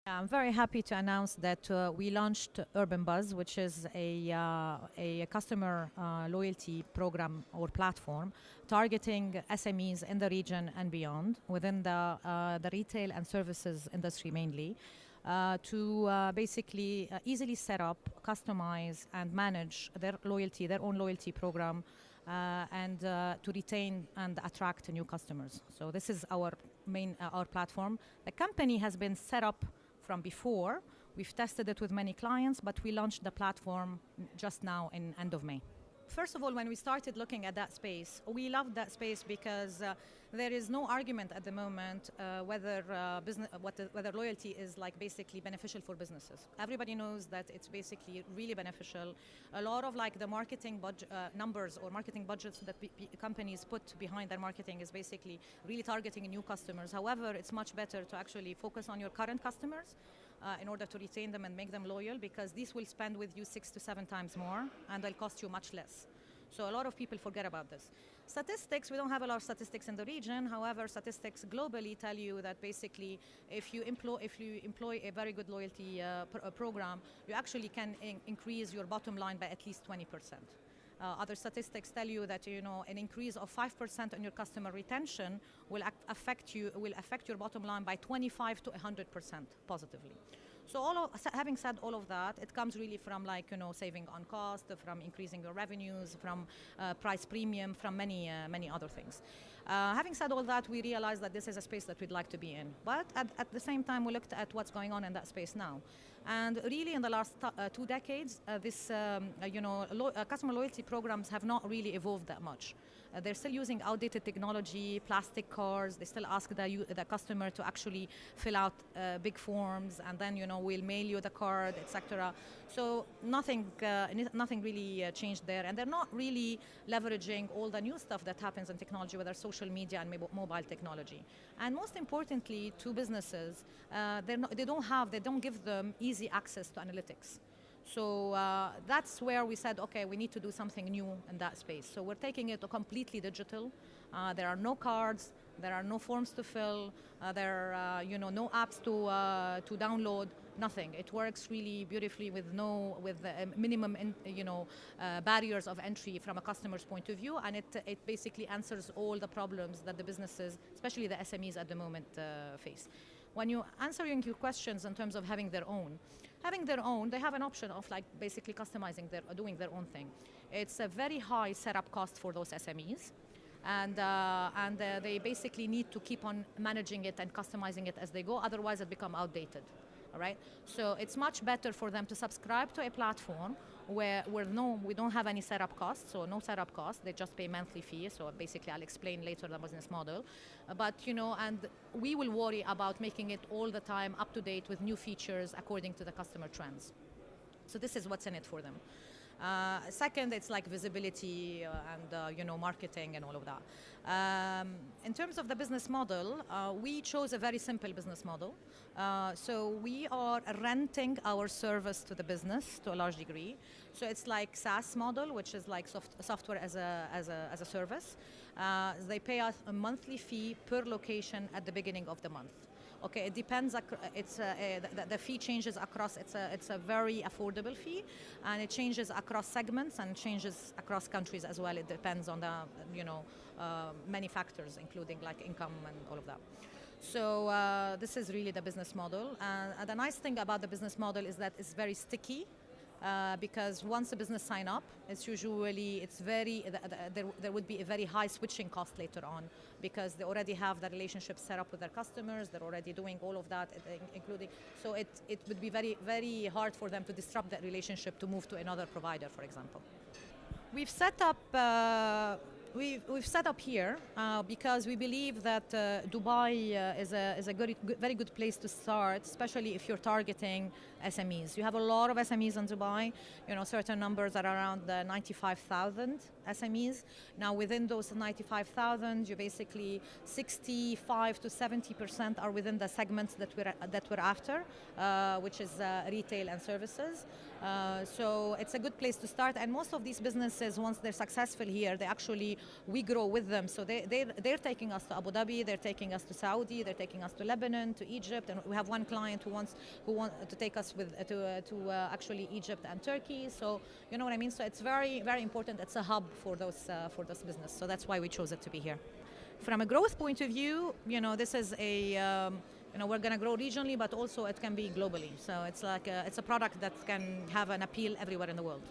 I'm very happy to announce that we launched Urbanbuz, which is a customer loyalty program or platform targeting SMEs in the region and beyond within the retail and services industry mainly. To basically easily set up, customize, and manage their own loyalty program, and to retain and attract new customers. So this is our our platform. The company has been set up from before. We've tested it with many clients, but we launched the platform just now in end of May. First of all, when we started looking at that space, we loved that space because there is no argument at the moment whether whether loyalty is like basically beneficial for businesses. Everybody knows that it's basically really beneficial. A lot of like the marketing numbers or marketing budgets that companies put behind their marketing is basically really targeting new customers. However, it's much better to actually focus on your current customers in order to retain them and make them loyal, because these will spend with you 6 to 7 times more and they'll cost you much less. So a lot of people forget about this. Statistics, we don't have a lot of statistics in the region. However, statistics globally tell you that basically if you employ a very good loyalty program, you actually can increase your bottom line by at least 20%. Other statistics tell you that an increase of 5% on your customer retention will affect your bottom line by 25 to 100% positively. So having said all of that, it comes really from saving on cost, from increasing your revenues, from price premium, from many other things. Having said all that, we realized that this is a space that we'd like to be in. But at the same time, we looked at what's going on in that space now. And really in the last 2 decades, customer loyalty programs have not really evolved that much. They're still using outdated technology, plastic cards. They still ask the customer to actually fill out big forms, and then we'll mail you the card, etc. So nothing really changed there, and they're not really leveraging all the new stuff that happens in technology, whether social media and mobile technology. And most importantly, to businesses, they don't give them easy access to analytics. So that's where we said, okay, we need to do something new in that space. So we're taking it completely digital. There are no cards, there are no forms to fill, there are no apps to download, nothing. It works really beautifully with minimum barriers of entry from a customer's point of view, and it basically answers all the problems that the businesses, especially the SMEs at the moment, face. When you answering your questions in terms of having their own, they have an option of basically customizing doing their own thing. It's a very high setup cost for those SMEs, and they basically need to keep on managing it and customizing it as they go. Otherwise, it become outdated. All right. So it's much better for them to subscribe to a platform where we don't have any setup costs, so no setup costs. They just pay monthly fee. So basically, I'll explain later the business model. But and we will worry about making it all the time up to date with new features according to the customer trends. So this is what's in it for them. Second, it's like visibility and marketing and all of that. In terms of the business model, we chose a very simple business model. So we are renting our service to the business to a large degree. So it's like SaaS model, which is like software as a service. They pay us a monthly fee per location at the beginning of the month. Okay, it depends. The fee changes across. It's a very affordable fee, and it changes across segments and changes across countries as well. It depends on the many factors, including like income and all of that. So this is really the business model. And the nice thing about the business model is that it's very sticky. Because once a business sign up, there would be a very high switching cost later on, because they already have the relationship set up with their customers. They're already doing all of that, including. So it would be very, very hard for them to disrupt that relationship to move to another provider, for example. We've set up. We've set up here because we believe that Dubai is a very good place to start, especially if you're targeting SMEs. You have a lot of SMEs in Dubai. Certain numbers are around 95,000 SMEs. Now, within those 95,000, you basically 65 to 70% are within the segments that we're after, which is retail and services. So it's a good place to start. And most of these businesses, once they're successful here, they actually we grow with them. So they're taking us to Abu Dhabi, they're taking us to Saudi, they're taking us to Lebanon, to Egypt, and we have one client who wants to take us to actually Egypt and Turkey. So you know what I mean. So it's very, very important. It's a hub for this business. So that's why we chose it to be here. From a growth point of view, you know, this is we're going to grow regionally, but also it can be globally. So it's like it's a product that can have an appeal everywhere in the world.